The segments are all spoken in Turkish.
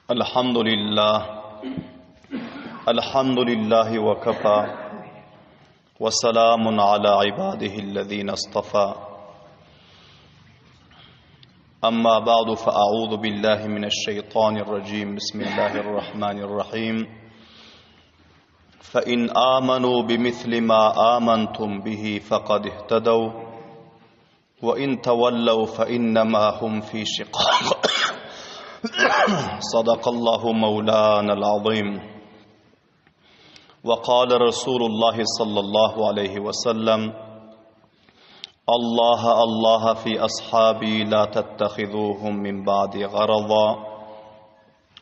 अल्हम्दुलिल्लाह वकफ़ा वसलामुन अला इबादिहिल्लज़ीना इस्तफ़ा अम्मा बअदु फ़अऊज़ु बिल्लाहि मिनश्शैतानिर्रजीम बिस्मिल्लाहिर्रहमानिर्रहीम फ़इन आमनू बिमिस्लि मा आमनतुम बिही फ़क़द इह्तदौ व इन तवल्लौ फ़इन्नमा हुम फ़ी शिक़ाक़ सदक़ल्लाहु मौलानल अज़ीम वक़ाल रसूलुल्लाह सल्लल्लाहु अलैहि वसल्लम अल्लाह अल्लाह फ़ी अस्हाबी ला तत्तख़िज़ूहुम मिन बादी ग़रज़ा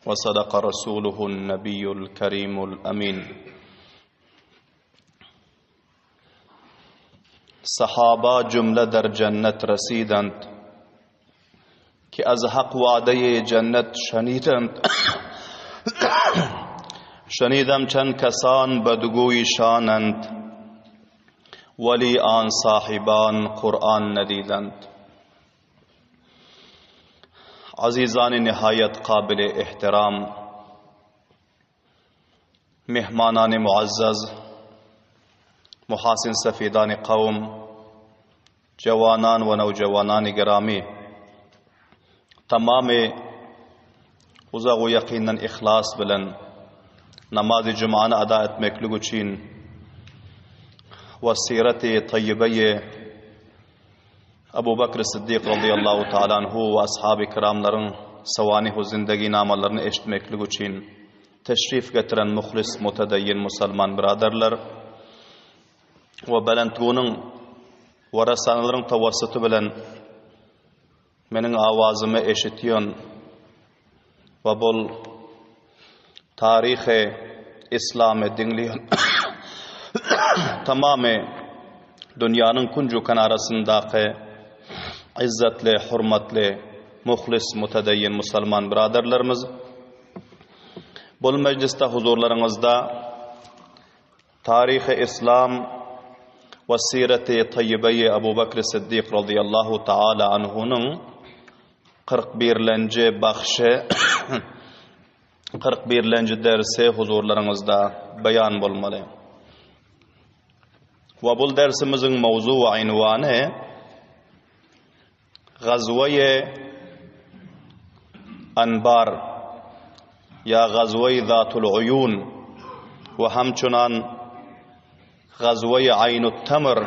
व सदक़ रसूलुहुन नबियुल करीमुल अमीन। सहाबा जुमला दर जन्नत रसीदंत कि अज़ हक़ वादे जन्नत शनीदम चंद कसान बदगोई शानंत वली आन साहिबान कुरआन नदीदंत। अज़ीज़ान निहायत काबिल एहतराम मेहमानान मुअज़्ज़ज़ मुहासिन सफ़ीदान कौम जवानान व नौजवानान गिरामी तमाम उज़ा व यकीनन इखलास बिलन नमाज जुमान अदायत में क्लुगुचीन व सीरत तय्यबे अबू बकर सिद्दीक़ रज़ियल्लाहु ताला अन्हु व अस्हाब किराम लरन सवानिह ज़िंदगी नाम लरन इश्त में क्लुगुचीन तशरीफ गतरन मुखलिस मुतदय्यन मुसलमान बरादरलर व बलंतगुनन व रसानलरन तवसत बिलन मेनंग आवाज़ में एशितियन व बुल तारीख़ इस्लाम दिंगलियन तमाम दुनियानन कुंजु कनारसंदाक़ इज़्ज़त ले हुर्मत ले मुखलिस मुतदय्यन मुसलमान बरादरलरमज़ बुल मजलिस्ता हुज़ूरलरंगज़दा तारीख़ इस्लाम व सीरत तय्यबे अबू बकर सिद्दीक़ रज़ियल्लाहु ताला अन्हुनं क़र्क़बीर लंजे बख्शे क़र्क़बीर लंज दर से हुज़ूरलरंगज़दा बयान बुलमले व बुल दर से मज़ंग मौजू व इनवान है ग़ज़वे अनबार या ग़ज़वे ज़ातुल उयून व हमचुनान ग़ज़वे आइनुत तमर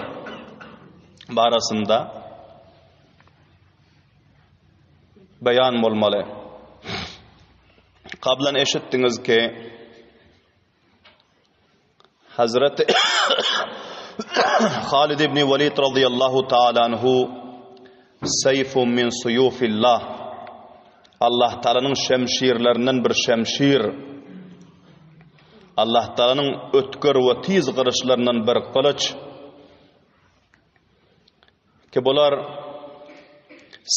बारसंदा बयान मुलमले क़ब्लन एशत तिंगज़ के हज़रत खालिद इब्न वलीद रज़ियल्लाहु ताला अन्हु सैफ़ुम मिन सुयूफ़िल्लाह अल्लाह तालाның शमशीरलरनन bir शमशीर अल्लाह तालाның ötkür व tiz qırışlarından bir qılıç ki bular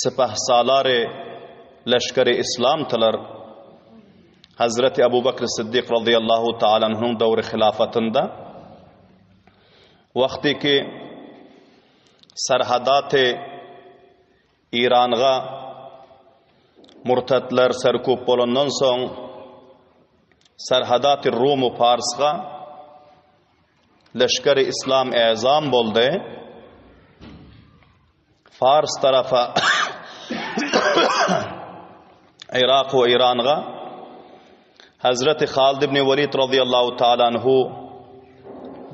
sipahsalari lashkari islom tilar Hazreti Abu Bakr Siddiq radıyallahu ta'ala anh'ın davri khilafatında vaqti ki sarhadat-ı İran'a murtadlar sarkup bolandan soň sarhadat-ı Rum ve Fars'a lashkari İslam azam boldy. Fars tarafa Irak ve İran'a Hazreti Halid ibn Velid radıyallahu ta'ala anhu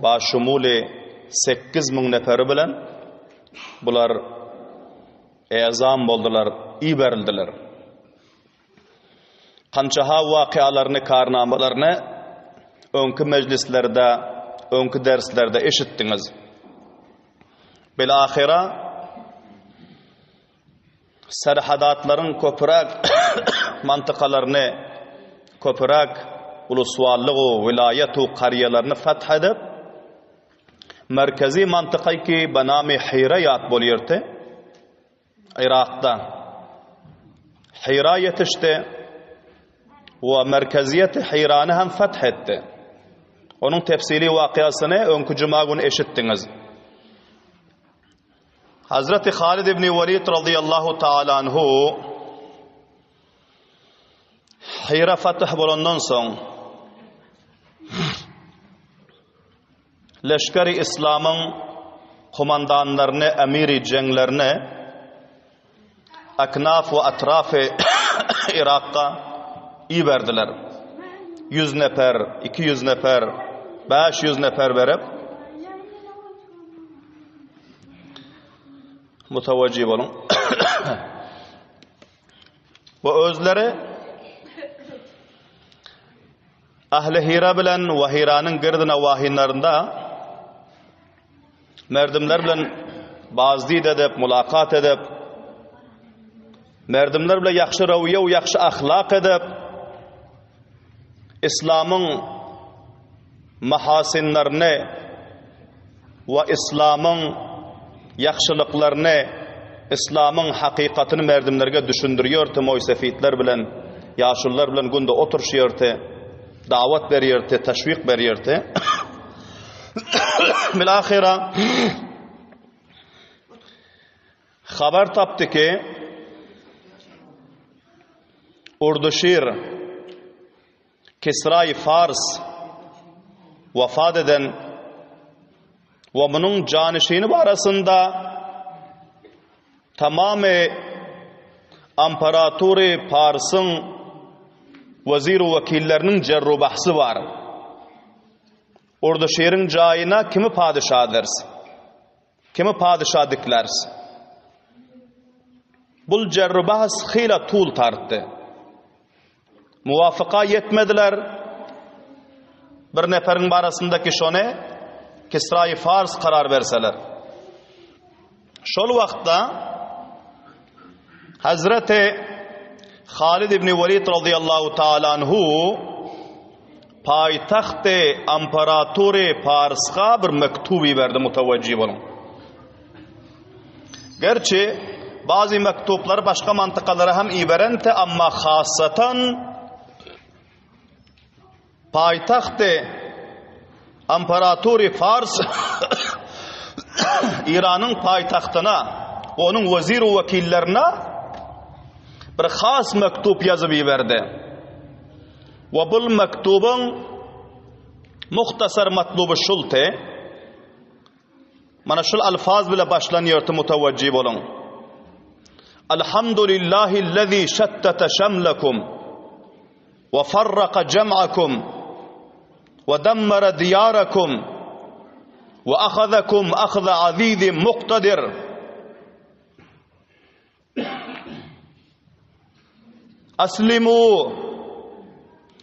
başumule 8000 nefer bilen bular azam boldular, iyi berildiler. Qançaha waqialarını, karnamalarını önkü meclislerde, önkü derslerde eşittiniz. Bilahira serhadatların köpürak mantıqalarını köpürak ulusvallığı, vilayeti, qariyalarını fath edip merkezi mantıqay ki banami Hira yat bolýardy. Irak'ta Hira yetişti ve merkeziyeti Hira'nı hem fath etti. Onun tefsili vakıyasını önkü cuma günü eşittiniz. Hazreti Halid ibn Velid radıyallahu ta'ala anhu Hira fatih bolandan soň Leşkeri İslam'ın komandanlarını, emiri cenglerini aknaf ve atrafı Irak'a iyi verdiler. 100 nefer, 200 nefer, 500 nefer verip mutavacib olun. Bu özleri Ahli Hira bilen ve Hira'nın girdine vahinlarında merdimler bilen bazdid edip, mulakat edip, merdimler bilen yakşı raviye ve yakşı ahlak edip, İslam'ın mahasinlerini ve İslam'ın yakşılıklarını, İslam'ın hakikatini merdimlerge düşündürüyordu. Moysefitler bilen, yaşlılar bilen günde oturuşuyordu, davet veriyordu, teşvik veriyordu. Bilahira haber taptı ki Urduşir Kisra-i Fars vefat eden ve bunun canişini barasında tamamı İmparatori Pars'ın vezir-i vekillerinin cerru bahsi var. Urduşir'in cayına kimi padişah dersin? Kimi padişah diklersin? Bul cerru bahs khila tul tarttı. Muvafıka yetmediler. Bir neferin barasındaki şone Kisra-i Fars karar verseler. Şol vaqtda Hazreti Halid ibn Velid radıyallahu ta'ala anhu paytaxt İmparatori Pars'a bir mektubi verdi, mutavacib olun. Gerçi bazı mektuplar başka mantıkalara hem iberente ama khasatan paytaxt İmparatori Fars İran'ın paytaxtına onun vezir-i vekillerine bir khas mektup yazıp verdi. Ve bu mektubun muhtasar matlubu şulte, mana şul alfaz bile başlanıyordu, mutavacib olun. Elhamdülillahi'llezî şettete şemlekum ve farraka cem'akum ve demmere diyarakum ve ahazakum ahza azizim muqtadir. Aslimu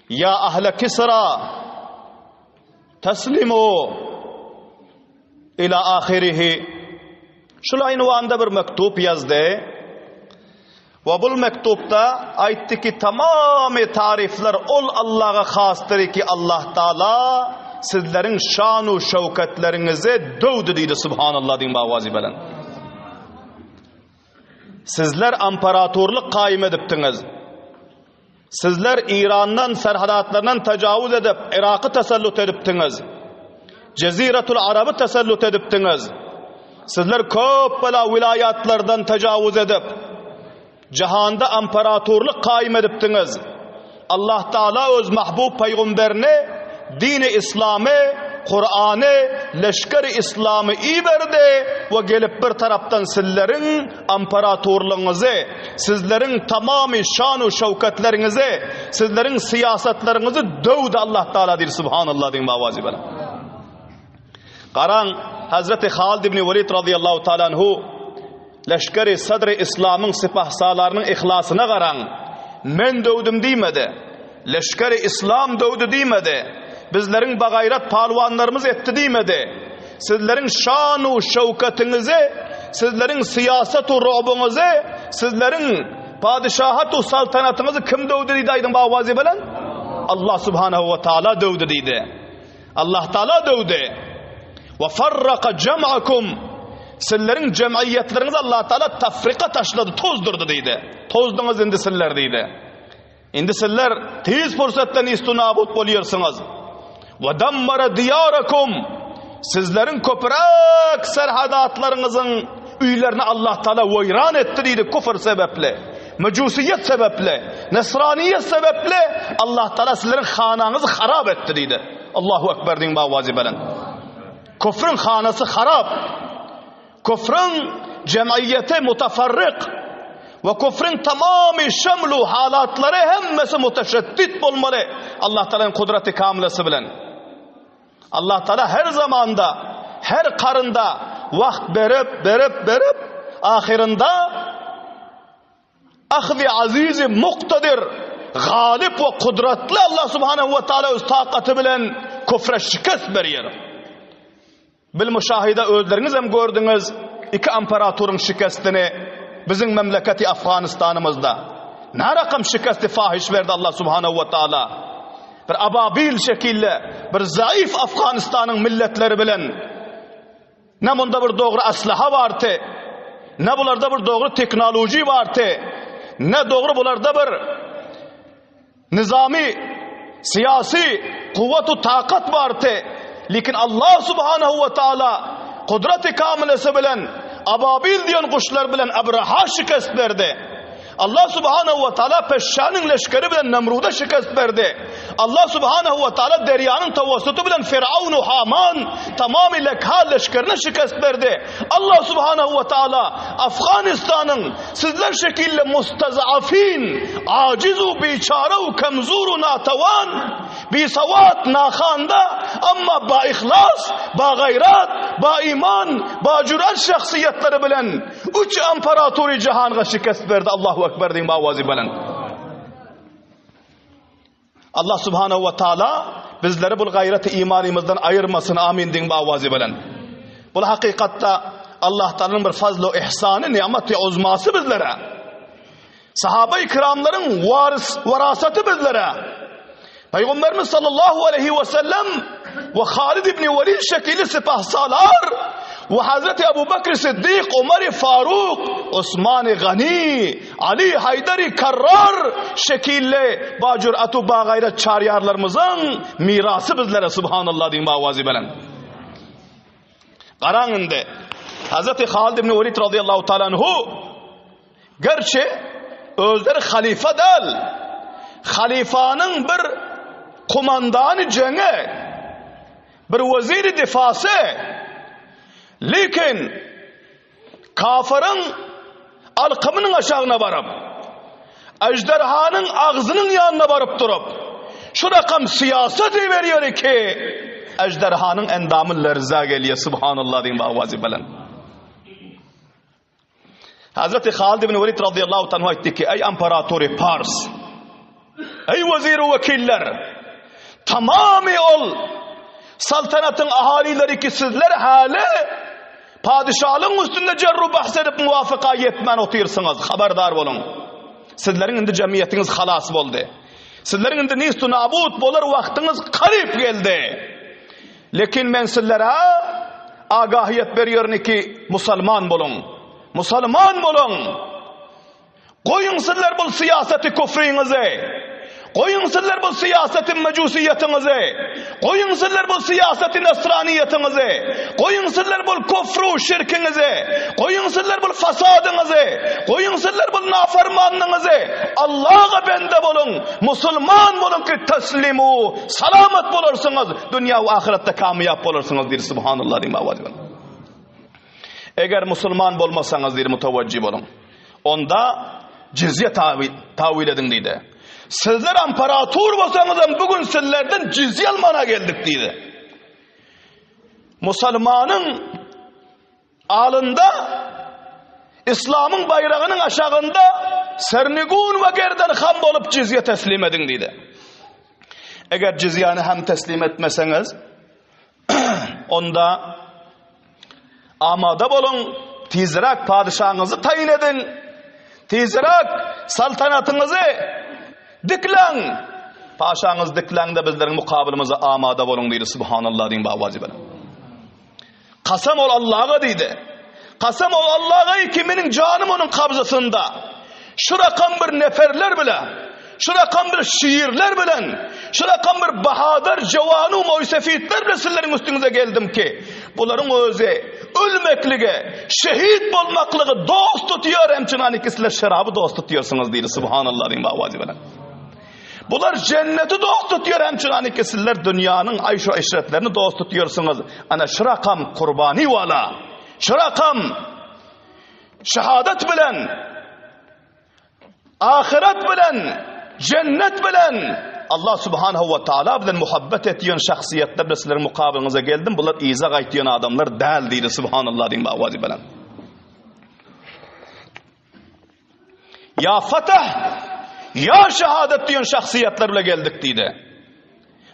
ya ahle Kisra teslimu ila ahirihi. Şul ünvanda bir mektup yazdı ve bu mektupta aytti ki tamamı tarifler ol Allah'a khastır ki Allah Taala sizlerin şanu şevketlerinize dövdü deydi. Subhanallah deyin bavazi bilen. Sizler imparatorluk kaim ediptiniz. Sizler İran'dan serhadatlarından tecavüz edip Irak'ı tesellut ediptiniz. Ceziretul Arab'ı tesellut ediptiniz. Sizler köp bela vilayatlardan tecavüz edip cihanda imparatorluk kaim ediptiniz. Allah Teala öz mahbub peygamberini, dini İslam'ı, Kur'an'ı, leşkeri İslam'ı iyi verdi ve gelip bir taraftan sizlerin imparatorluğunuzu, sizlerin tamamı şanu şevketlerinizi, sizlerin siyasetlerinizi dövdü Allah Teala deyir. Subhanallah deyin mavazi bana. Qaran Hazreti Halid ibn Velid radıyallahu ta'ala anhu leşkeri sadri İslam'ın sipahsalarının ihlasına qaran. Men dövdüm demedi. Leşkeri İslam dövdü demedi. Bizlerin bagayrat palvanlarımız etti demedi. Sizlerin şanu şevketinizi, sizlerin siyasetu ru'bunuzu, sizlerin padişahatu saltanatınızı kim dövdü deydi aydın bavazi bilen? Allah subhanahu ve ta'ala dövdü deydi. Allah Teala dövdü. Ve farraka cem'akum, sizlerin cemiyetlerinizi Allah Teala tafrika taşladı, tozdurdu deydi. Tozdunuz indi sizler deydi. İndi sizler tez fırsattan istinabut boluyorsunuz. Ve dammara diyarakum, sizlerin köpürek serhadatlarınızın üylerini Allah Teala vayran etti deydi, küfür sebeple, mecusiyet sebeple, Nesraniyet sebeple Allah Teala sizlerin hananızı harap etti deydi. Allahu Ekber deyin bavazi bilen. Küfrün hanası harap. Küfrün cemiyeti mutafarrik. Ve küfrün tamamı şemlu halatları hemmesi muteşeddit olmalı. Allah Teala'nın kudreti kamilesi bilen. Allah Teala her zamanda, her karında vakt berip ahirinde ahvi azizi muktedir, galip ve kudretli Allah Subhanahu ve Teala öz takatı bilen küfre şikast veriyor. Bil müşahide özleriniz hem gördünüz iki imparatorun şikastini bizim memleketi Afganistan'ımızda. Ne rakam şikasti fahiş verdi Allah Subhanahu ve Teala. Bir ababil şekilde bir zayıf Afganistan'ın milletleri bilen ne bunda bir doğru aslaha vardı, ne bularda bir doğru teknoloji vardı, ne doğru bularda bir nizami, siyasi kuvvet-u takat vardı. Lakin Allah Subhanahu ve Teala kudret-i kamilesi bilen ababil diyen kuşlar bilen Abraha şikast verdi. Allah Subhanahu ve Teala Peşşan'ın leşkeri bilen Nemrud'a şikast verdi. Allah Subhanahu ve Teala deryanın tavassutu bilen Firavun Haman tamamıyla lekha leşkerine şikast verdi. Allah Subhanahu ve Teala Afganistan'ın sizler şekilde mustazafin, acizu, biçare, kemzuru, natavan, bisavat, nakanda ama ba ihlas, ba gayrat, ba iman, ba cüret şahsiyetleri bilen üç imparatori cihan'a şikast verdi. Allahu Ekber deyin bavazi bilen. Allah Subhanahu ve Teala bizleri bu gayreti imanimizden ayırmasın, amin deyin bavazi bilen. Bu hakikatta Allah Teala'nın bir fazl-ı ihsanı, nimeti uzması bizlere. Sahabe-i kiramların varasatı bizlere. Peygamberimiz sallallahu aleyhi ve sellem ve Halid ibn Velid şekilli sipahsalar ve Hazreti Ebu Bekir Siddiq, Ömer Faruk, Osman Gani, Ali Haydari Karrar şekilli bacüratü ba gayret çariyarlarımızın mirası bizlere subhanallah deyin bavazi bilen. Qarangında Hazreti Halid ibn Velid radıyallahu ta'ala anhu gerçi özleri halife değil, halifanın bir kumandanı cenge, bir veziri difası, lakin kafirin alkımının aşağına varıp ejderhanın ağzının yanına varıp durup şu rakam siyaseti veriyor ki ejderhanın endamı lerza geliyor subhanallah deyin bavazi bilen. Hazreti Halid ibn Velid radıyallahu ta'ala etti ki ey imparatori Pars, ey vezir vekiller, tamamı ol saltanatın ahalileri ki sizler hali padişahlığın üstünde cerru bahsedip muvafıka yetmen otuyorsunuz, haberdar olun. Sizlerin indi cemiyetiniz halas oldu. Sizlerin indi nistu nabut bolar vaktiniz karip geldi. Lakin ben sizlere agahiyet veriyorum ki Müslüman olun. Müslüman olun. Koyun sizler bu siyaseti küfrinize. Koyun sizler bu siyasetin mecusiyetinize. Koyun sizler bu siyasetin esraniyetinize. Koyun sizler bu kufru şirkinize. Koyun sizler bu fasadınıze. Koyun sizler bu nafermanlığınıze. Allah'a bende olun. Müslüman olun ki teslimu. Selamet bulursunuz. Dünya ve ahirette kamiyap bulursunuz. Dir subhanallah diyeyim avacı. Eğer Müslüman olmasanız dir mutevecci olun. Onda cizye tavil edin deydi. Sizler imparator olsanız bugün sizlerden cizye almana geldik deydi. Müslümanın alında İslam'ın bayrağının aşağında sernigun ve gerdanxan olup cizye teslim edin deydi. Eğer cizyanı hem teslim etmeseniz onda amada olun, tizrak padişahınızı tayin edin, tizrak saltanatınızı diklen, paşanız diklen de bizlerin mukabilimize amada olun deydi subhanallah deyin bavazi bilen. Kasam ol Allah'a deydi. Kasam ol Allah'a ki benim canım onun kabzasında. Şu rakam bir neferler bile, şu rakam bir şiirler bilen, şu rakam bir bahadır, cevanum, oysefitler bile sizlerin üstünüze geldim ki bunların özü ölmeklige, şehit bolmaklığı dost tutuyor, hemçinaniki sizler şarabı dost tutuyorsunuz deydi. Subhanallah deyin bavazi bilen. Bunlar cenneti dost tutuyor, hemçinaniki sizler dünyanın ayşo işretlerini dost tutuyorsunuz. Ana şırakam kurbani vala, şırakam şehadet bilen, ahiret bilen, cennet bilen, Allah subhanahu ve ta'ala bilen muhabbet etiyon şahsiyetler bilen sizlerin mukabilinize geldim. Bunlar izah aytiyon adamlar değil deydi. Subhanallah deyin bavazi bilen. Ya Fatah, ya şehadet diyon şahsiyetler bile geldik deydi.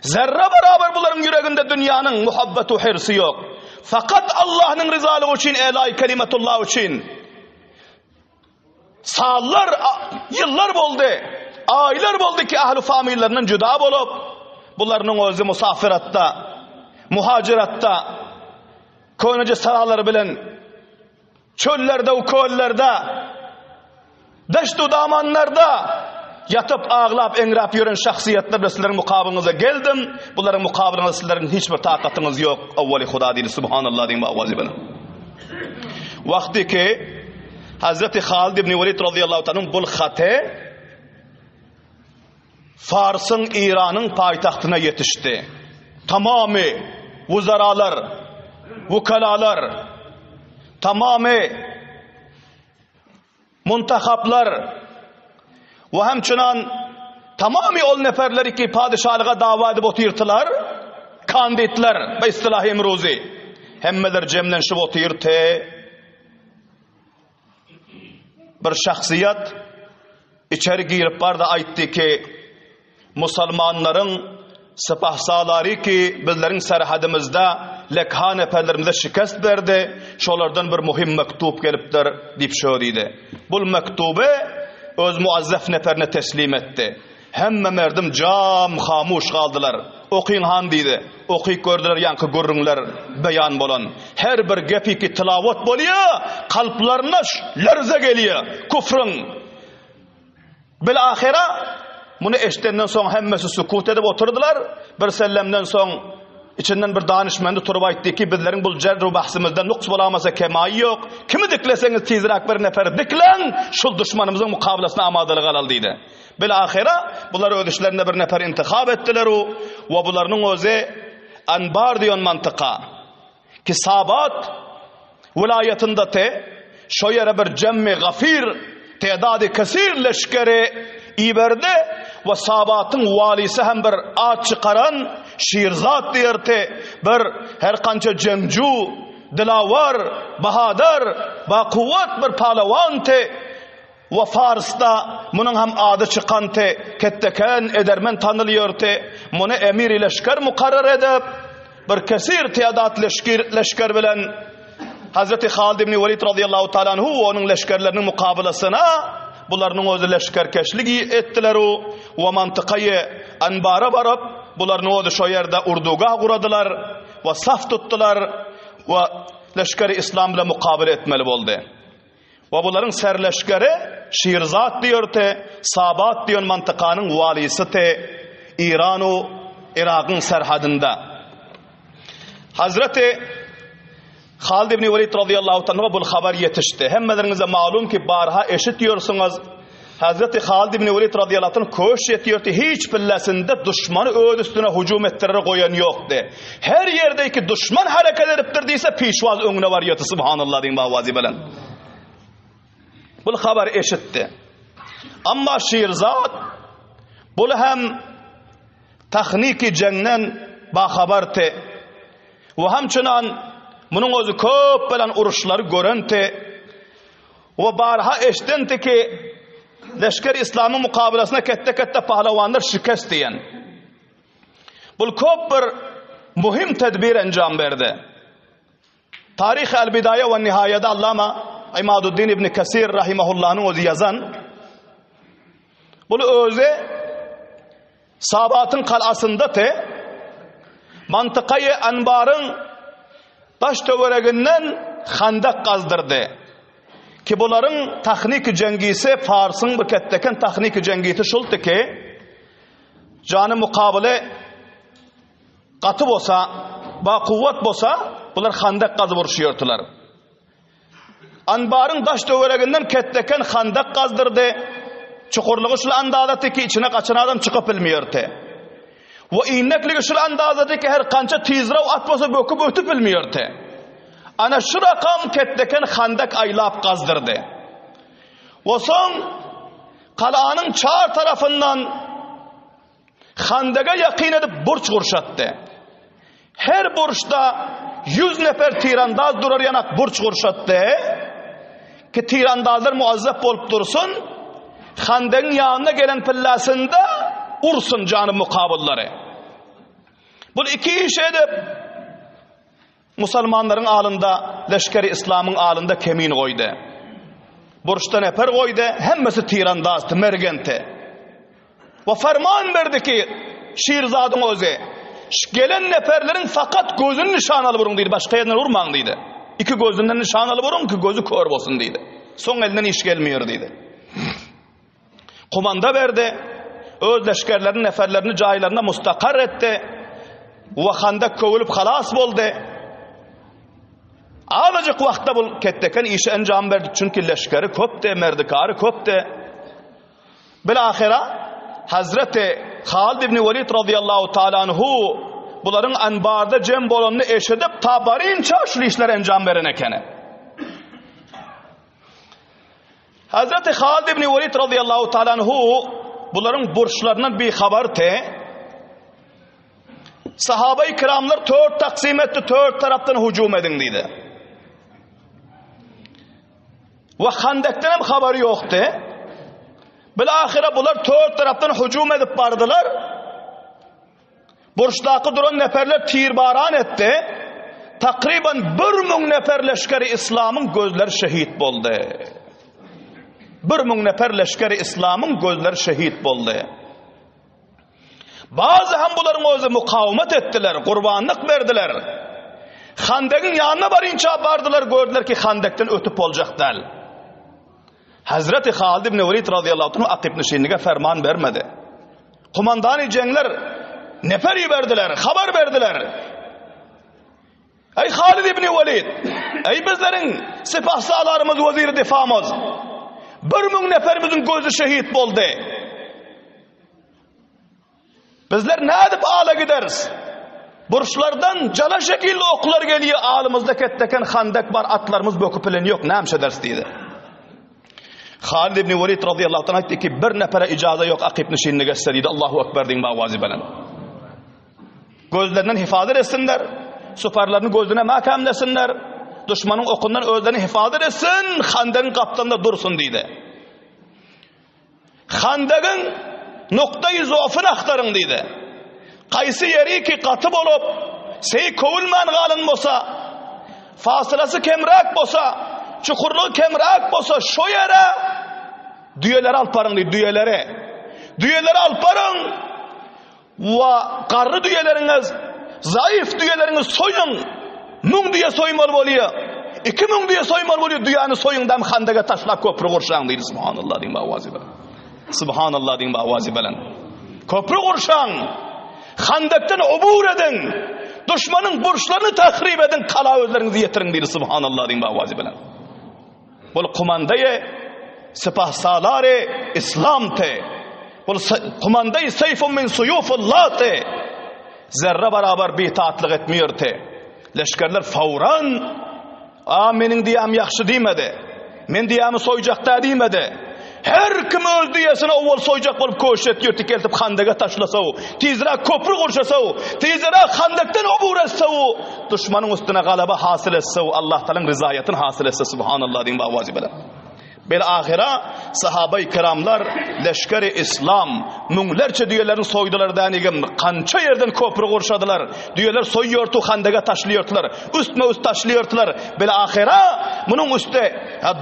Zerre beraber bunların yüreğinde dünyanın muhabbetu hirsi yok. Fakat Allah'ın rızalığı için, elâ-i kelimetullah için sağlar, yıllar oldu, aylar oldu ki ahl-i famillerinin cüda olup, bunların özü musafiratta, muhaciratta, koyunca saraları bilen, çöllerde, ukollerde, deştu damanlarda yatıp ağlap engrap yürün şahsiyetlerle sizlerin mukabilinize geldim. Bunların mukabilinize sizlerin hiçbir takatınız yok. Evveli Huda deydi. Subhanallah deyin bavazi bana. Vakti ki Hazreti Halid ibn Velid radıyallahu ta'nın bul hate Fars'ın, İran'ın payitahtına yetişti. Tamamı vuzaralar, vukalalar, tamamı muntakaplar ve hemçinan tamamı ol neferleri ki padişahlığa dava edip oturttular, kanditler ve istilahi emruzi hemmeler cemlenşip oturtu. Bir şahsiyet içeri girip barda aytti ki Müslümanların sepahsaları ki bizlerin serhadimizde lekhan efelerimize şikast verdi. Şolardan bir muhim mektup gelipdir deyip şöyleydi. Bu mektubu öz muazzef neferine teslim etti. Hemme merdim cam hamuş kaldılar. Okuyun han deydi. Okuyup gördüler yankı görünler beyan bolan. Her bir gepi ki tilavat boluyor, kalplarına lerze geliyor. Kufrun bilahira bunu eşittenden sonra hemmesi sükut edip oturdular. Bir sellemden sonra içinden bir danışmanı turup aytdı ki bizlerin bu cerru bahsimizden nuks bulamasa kemai yok. Kimi dikleseniz tizrak bir nefer diklen şul düşmanımızın mukabelasına amadalık alal deydi. Bilahira bunlar ödüşlerinde bir nefer intikab ettiler ve bunların özü Anbar diyon mantıka ki Sabat vilayetinde te şu yere bir cemmi gafir tedadı kesir leşkeri İber'de ve Sabat'ın valisi hem bir at çıkaran Şirzat diyerti bir her kança cemcu dilavar bahadar ba kuvvet bir palavan te ve Fars'ta bunun hem adı çıkan te ketteken edermen tanılıyor te bunu emir leşker mukarrar edip bir kesir teadat leşker bilen Hazreti Halid ibn Velid radıyallahu ta'ala anhu onun leşkerlerinin mukabelasına bunların özü leşkerkeşliği ettiler ve mantıkayı Anbar'a varıp bunların özü şu yerde urdugah kuradılar ve saf tuttular ve leşkeri İslam ile mukabele etmeli oldu. Ve bunların serleşkeri Şirzat diyor te, Sabat diyor mantıkanın valisi te, İran'u Irak'ın serhadında. Hazreti Halid ibn Velid radıyallahu ta'ala bu haber yetişti. Hemmelerinize malum ki barha eşitiyorsunuz. Hazreti Halid ibn Velid radıyallahu ta'ala koş yetiyordu. Hiç pillesinde düşmanı öd üstüne hücum ettirere koyan yoktu. Her yerdeki düşman hareket ediptirdiyse pişvaz önüne var yatı. Subhanallah deyin bavazi bilen. Bu haber eşitti. Ama Şirzat bu hem tekniki cennen bahabartı. Ve hemçinan bunun özü köp bilen uruşları görenti ve barha eşdenti ki leşker İslam'ın mukabelasına kette pahlavanlar şikast diyen. Bu köp bir muhim tedbir encam verdi. Tarih el-Bidaye ve Nihayede Allama İmaduddin İbni Kesir rahimahullah'ın özü yazan bunu özü Sabat'ın kalasında te mantıkayı Anbar'ın taş tövereginden handak kazdırdı. Ki bunların teknik cengisi Fars'ın bir ketteken teknik cengisi şultu ki canı mukabele katı olsa, ba kuvvet olsa bunlar handak kazı vuruşuyordular. Anbarın daş dövereginden ketteken handak kazdırdı. Çukurluğu şul andazatı ki içine kaçan adam çıkıp bilmiyordu. Ve innekliği şul andazatı ki her kança tizrav atması böküp ötüp bilmiyordu. Ana şu rakam ketteken handak aylap kazdırdı. Ve son kalanın çağır tarafından handaga yakin edip burç kurşattı. Her burçta 100 nefer tirandaz durar yanak burç kurşattı. Ki tirandazlar muazzaf olup dursun. Handagın yanına gelen pillasında ursun canı mukabılları. Bu iki iş edip Müslümanların alında, leşkeri İslam'ın alında kemin koydu. Burçta nefer koydu, hemmesi tirandazdı, mergenti. Ve ferman verdi ki Şirzad'ın özü, gelen neferlerin fakat gözünün nişanalı vurun deydi, başka yerden vurman deydi. İki gözünden nişanalı vurun ki gözü kör olsun deydi. Son elinden iş gelmiyor deydi. Kumanda verdi, öz leşkerlerin neferlerini caylarına mustakar etti. Ve handak kövülüp halas oldu. Ağlıcık vakta bu ketteken işe encam verdi. Çünkü leşkeri köpte, merdikarı köpte. Bilahira Hazreti Halid ibn Velid radıyallahu ta'ala anhu bunların anbarda cem bolanını eşedip tabarin çarşılı işler encam veren ekene. Hazreti Halid ibn Velid radıyallahu ta'ala anhu bunların burçlarından bir haber te. Sahabe-i kiramlar 4 taksim etti, 4 taraftan hücum edin dedi. Ve Handek'ten hem haberi yoktu. Bilahire bunlar 4 taraftan hücum edip bardılar. Burçtaki duran neferler tirbaran etti. Takriben 1000 nefer leşkeri İslam'ın gözleri şehit oldu. 1000 nefer leşkeri İslam'ın gözleri şehit oldu. Bazı hem bunların özü mukavemet ettiler, kurbanlık verdiler. Handek'in yanına varınca bardılar, gördüler ki Handek'ten ötüp olacak del. Hazreti Halid ibn Velid radıyallahu anh Akib Nişinli'ye ferman vermedi. Kumandan-ı cengler neferi verdiler, haber verdiler. Ey Halid ibn Velid, ey bizlerin sipah sağlarımız, vezir-i difamız, 1000 neferimizin gözü şehit oldu. Bizler ne edip ağla gideriz? Burçlardan cala şekilde oklar geliyor, ağlımızda ketteken handak var, atlarımız böküp ilen yok, ne hemşeders deydi. Halid ibn Velid radıyallahu anh etti ki bir nefere icaza yok Akib Nişinli'ne gösteriydi. Allahu Ekber deyin bağvazı belen. Gözlerinden hifazet etsinler, süperlerini gözüne mahkemlesinler, düşmanın okundan özlerini hifazet etsin, Handak'ın kaptanında dursun deydi. Handak'ın noktayı zoofunu aktarın deydi. Kaysı yeri ki katıp olup sey kovulman galın bolsa, fasılası kemrak bolsa, çukurluğu kemrak bolsa şu yere düyeleri alparın deydi, düyeleri alparın ve karlı düyeleriniz, zayıf düyeleriniz soyun, 1000 düye soymalı oluyor, 2000 düye soymalı oluyor, düyanı soyun dem Handak'a taşlap köprü kurşan deydi. Subhanallah deyin bağvazı belen. Subhanallah deyin bağvazı belen. Köprü kurşan, Handak'tan ubur edin, düşmanın burçlarını tahrip edin, kala özlerinizi yetirin deydi. Subhanallah deyin bağvazı belen. Bu kumandayı sipah saları İslam te. Bu kumandayı seyfun min suyufullah te. Zerre beraber bir itaatlık etmiyor te. Leşkerler fauran menin diyam yakşı demedi. Men diyamı soyacak da demedi. Her kim öldü yesine oval soyacak olup koşet yırtık eltip Handak'a taşlasa o. Tizra köprü kurşasa o. Tizra Handak'tan obur etse o. Düşmanın üstüne galaba hasıl etse o. Allah'tan rızayetini hasıl etse. Subhanallah deyin bağvazı belen. Belahira sahabe-i kiramlar leşkeri İslam münglerçe düyelerini soydular denigim, kança yerden köprü kurşadılar, düyeler soyuyordu, Handak'a taşlıyordular, üstme üst taşlıyordular. Belahira bunun üstte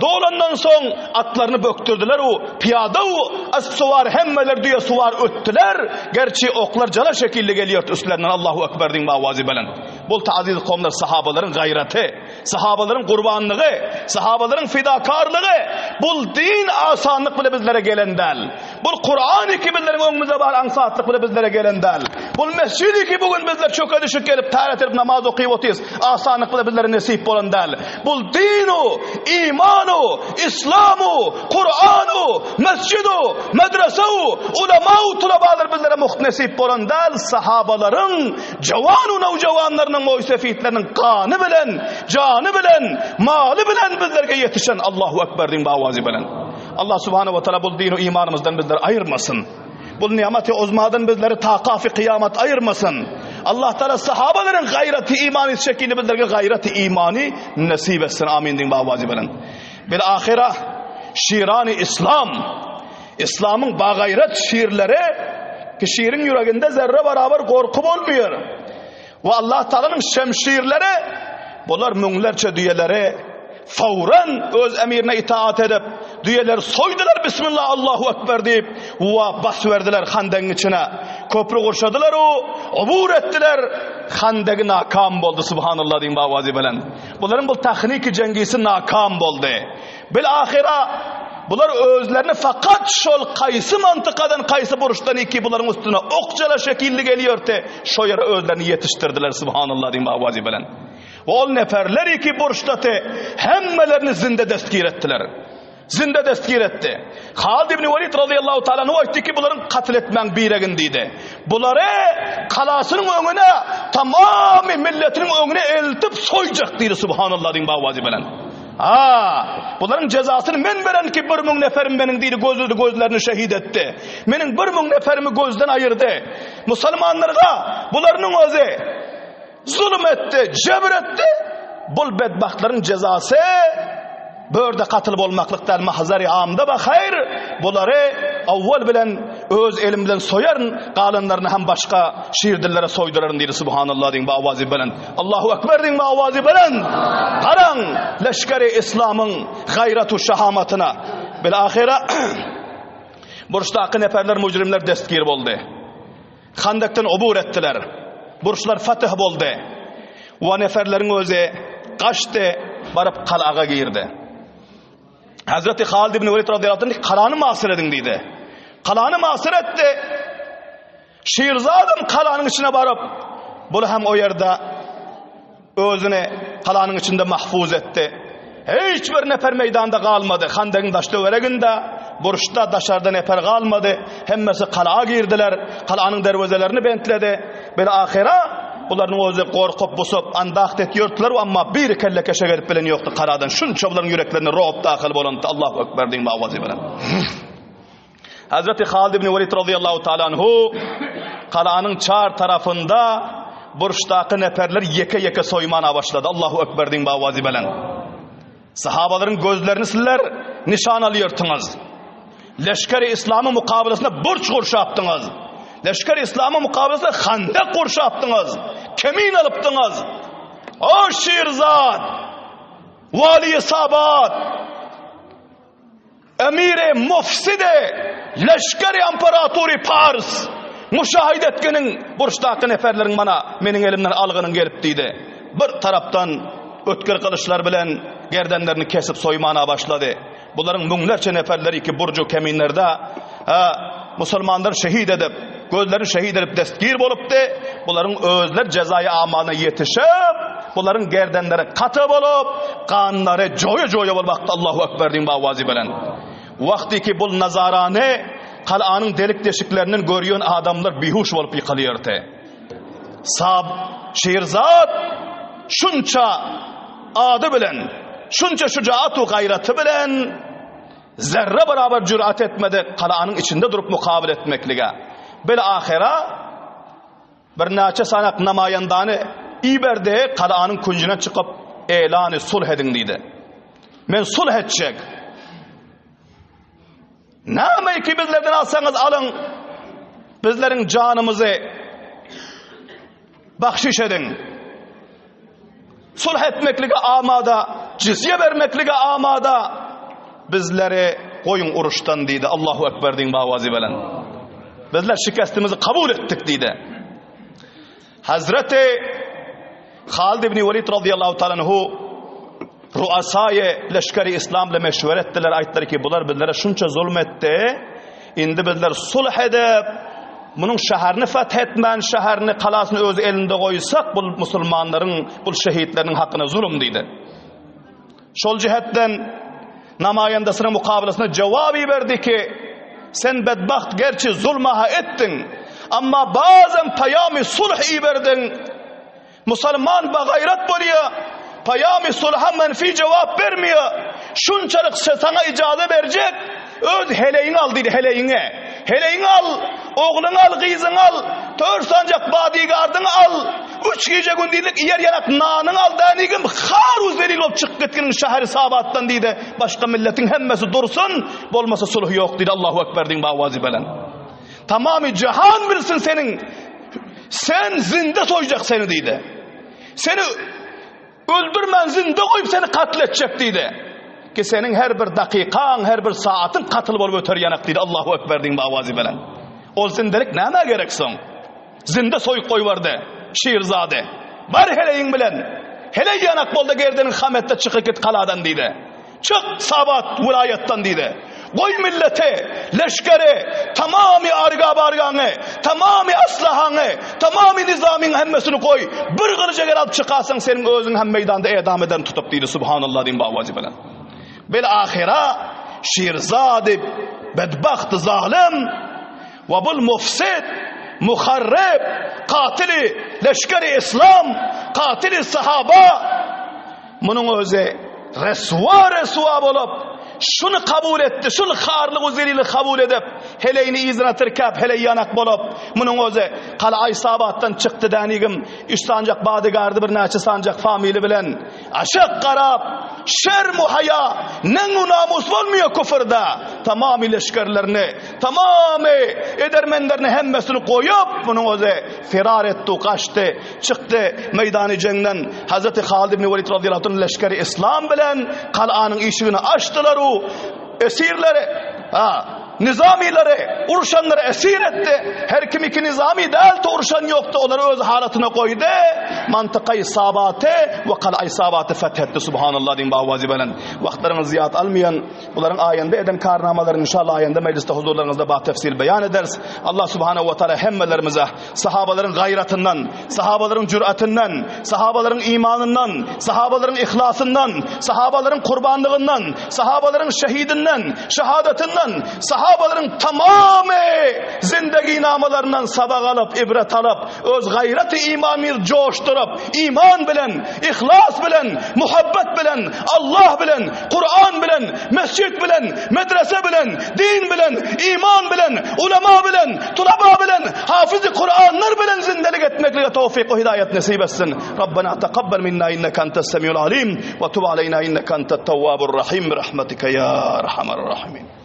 dolandan son atlarını böktürdüler, o piyada o as suvar hemmeler düye suvar öttüler, gerçi oklar cala şekilde geliyordu üstlerinden. Allahu Ekber din bağvazı belen. Bul aziz kavimler, sahabaların gayreti, sahabaların kurbanlığı, sahabaların fidakarlığı, bul din asanlık bile bizlere gelen del. Bul Kur'an-ı Kerim'lerin önümüze var ansatlık bile bizlere gelen del. Bu mescidi ki bugün bizler çok düşüp gelip taharet edip namaz okuyup otuyoruz. Asanlıkla bizlere nasip olan değil. Bu dinu, imanu, İslamu, Kur'anu, mescidu, medresehu, ulemau tulabalar bizlere nasip olan değil. Sahabaların, cevanu nevcevanlarının, o sefitlerinin kanı bilen, canı bilen, mali bilen bizlerge yetişen Allahu Ekber din bağvazi bilen. Allah Subhanahu ve Teala bu dinu imanımızdan bizleri ayırmasın. Bu nimeti uzmadan bizleri takafi kıyamet ayırmasın. Allah Teala sahabaların gayreti imani şekilde bizlerge gayreti imani nasip etsin. Amin din bağvazi bilen. Bil ahire şirani İslam, İslam'ın bağayret şiirleri ki şiirin yüreğinde zerre beraber korku olmuyor. Ve Allah Teala'nın şemşirleri bunlar münglerçe düyeleri fauran öz emirine itaat edip düyeler soydular Bismillah Allahu Ekber deyip ve bas verdiler Handek'in içine. Köprü kurşadılar obur ettiler. Handek nakam oldu subhanallah diyeyim bağvazi bilen. Bunların bu tekniki cengisi nakam oldu. Bilahira bunlar özlerini fakat şol kaysı mantıkadan kaysı buruştan iki bunların üstüne okçala şekilli geliyor te şo yere özlerini yetiştirdiler subhanallah diyeyim bağvazi bilen. Ol neferler iki burçtatı hemmelerini zinde destgir ettiler. Zinde destgir etti. Halid ibn Velid radıyallahu ta'ala o etti ki bunların katletmen biregindeydi. Bunları kalasının önüne tamamı milletinin önüne eltip soyacaktıydı subhanallah din bağvazi bilen. Bunların cezasını men veren ki bir mün neferim benim deydi gözlerini şehit etti. Menin bir mün neferimi gözden ayırdı. Müslümanlarga bunların özü zulüm etti, cebir etti. Bu bedbahtların cezası böyle katılıp olmaklıktan mahzari amda bakayır. Bunları avval bilen öz elim bilen soyarın, kalanlarını hem başka şiirdillere soydurarın deydi subhanallah deyin bağvazi bilen. Allahu Ekber deyin bağvazi bilen. Karan leşkeri İslam'ın gayratu şahamatına. Bilahire burçtaki neferler mücrimler destgir oldu. Handek'ten obur ettiler. Burçlar fatih oldu. O neferlerin özü kaçtı, barıp kalağa girdi. Hazreti Halid ibn Velid radıyallahu anh kalanı masir edin dedi. Kalanı masir etti. Şiirzadım kalanın içine barıp bunu hem o yerde özünü kalanın içinde mahfuz etti. Hiçbir nefer meydanda kalmadı. Handek'in taşlı vereginde burçta dışarıda nefer kalmadı. Hemmesi kalağa girdiler. Kalanın dervazelerini bentledi. Böyle ahira bunların özü korkup busup andakt etiyordular ama bir kelle keşe gelip bilen yoktu karadan. Şunca bunların yüreklerine roğup dahil bolandı. Allahu Ekber deyin bağvazı bilen. Hazreti Halid ibn Velid radıyallahu ta'ala anhu kalanın çar tarafında burçtaki neferler yeke yeke soymana başladı. Allahu Ekber deyin bağvazı bilen. Sahabaların gözlerini sizler nişan alıyorsunuz. Leşkeri İslam'ın mukabilesinde burç kurşu yaptınız. Leşkeri İslam'ın mukabilesinde Handek kurşu yaptınız. Kemin alıptınız. O şiirzat, vali-i sabat, emiri mufside, leşkeri imparatori Pars, müşahid etkenin burçtaki neferlerin bana menin elimden algının gelip deydi. Bir taraftan ötkür kılıçlar bilen gerdenlerini kesip soymana başladı. Bunların münglerçe neferleri ki burcu keminlerde Müslümanları şehit edip, gözlerini şehit edip destgir boluptu. Bunların özler cezayı amana yetişip, bunların gerdenleri katı bolup, kanları joya joya olmakta. Allahu Ekber deyin bağvazi bilen. Vakti ki bu nazarane kalanın delik deşiklerinin görüyen adamlar bihuş olup yıkılıyordu. Şiirzat şunça adı bilen, şunça şucaatu gayreti bilen zerre beraber cürat etmedi kalanın içinde durup mukabil etmeklige. Böyle ahira bir neçe sanak namayandanı İber'de kalanın kuncuna çıkıp elanı sulh edin deydi. Men sulh edecek. Ne ki bizlerden alsanız alın, bizlerin canımızı bahşiş edin. Sulh etmeklige amada, cizye vermeklige amada, bizleri koyun uruştan deydi. Allahu Ekber deyin bağvazi bilen. Bizler şikastimizi kabul ettik deydi. Hazreti Halid ibn Velid radıyallahu ta'ala anhu ruasayı leşkeri İslam'la meşvere ettiler. Ayetleri ki bunlar bizlere şunca zulmetti. İndi bizler sulh edip bunun şäherini fethetmän, şäherini, kalasyny öz elinde goýsak, bul musulmanlaryň, bul şehitleriniň hakyna zulüm diýdi. Şol jihetden namayandasynyň mukabilesinä jogap berdi ki, sen bedbaht gerçi zulmaha ettin, amma bazen payami sulh iberdin. Musulman bagayrat bolýar, payami sulha menfi cevap vermiyor. Şunçalık sana icazı verecek, öz heleğini al dedi, heleğini. Heleğini al, oğlunu al, kızını al, tör sancak bodyguardını al, 3 gece gündizlik yer yanak nanını al, denigim har uzveril olup çık getkinin şehri sabattan dedi. Başka milletin hemmesi dursun, bolmasa sulh yok dedi. Allahu Ekber din bağvazi belen. Tamamı cihan bilsin senin, sen zinde soyacak seni dedi. Seni öldürmen, zinde koyup seni katledecek dedi. Ki senin her bir dakikan, her bir saatin katıl bolup öter yanak dedi. Allahu Ekber din bağvazi belen. O zindelik neme gereksin? Zinde soyup koy vardı. Şiirzade. Var heleyin bilen. Hele yanak bolda gerdenin hamette çıkıp git kaladan dedi. Çık sabat vilayettan dedi. Koy millete, leşkere, tamamı arga barganı, tamamı aslahanı, tamamı nizamin hemmesini koy. Bir kılıca gel alıp çıkarsın senin özün hem meydanda edam eden tutup dedi. Subhanallah din bağvacı bilen. Bil ahira şiirzade, bedbaht, zalim ve bul mufsid, muharrib, katili, leşkeri İslam, katili sahaba, bunun özü resva bolup şunu kabul etti, şunu harlık üzerine kabul edip heleyini izine tırkap, hele yanak bolup bunun özü kala sabattan çıktı denigim, 3 sancak bodyguardı, bir neçe sancak famili bilen aşık qarab, şer muhaya, ne namus olmuyor küfürde, tamamı leşkerlerini, tamamı edermenlerini hemmesini koyup bunun özü firar etti, kaçtı, çıktı meydanı cengden. Hazreti Halid ibn Velid radıyallahu anh leşkeri İslam bilen kal'anın işini açtılar, o esirleri, nizamileri, urşanları esir etti. Her kim iki nizami değildi, urşan yoktu, onları öz halatına koydu. Mantıkayı sabatı ve kal'ayı sabatı fethetti. Subhanallah din bağvazi belen. Vaktlarını ziyat almayan, bunların ayında eden karnamaların inşallah ayında mecliste huzurlarınızda bah tefsil beyan ederiz. Allah subhanahu ve teala hemmelerimize sahabaların gayratından, sahabaların cüretinden, sahabaların imanından, sahabaların ihlasından, sahabaların kurbanlığından, sahabaların şehidinden, şehadetinden, sahabaların tamamı zindagi namalarından sabak alıp, ibret alıp, öz gayreti imanı coşturup, iman bilen, ihlas bilen, muhabbet bilen, Allah bilen, Kur'an bilen, mescid bilen, medrese bilen, din bilen, iman bilen, ulema bilen, tulaba bilen, hafız-ı Kur'anlar bilen zindelik etmekle tevfik ve hidayet nasip etsin. Rabbena tekabbel minna inneke entes semiul alim ve tub aleyna inneke entet tevvabur rahim rahmetike ya erhamer rahimin.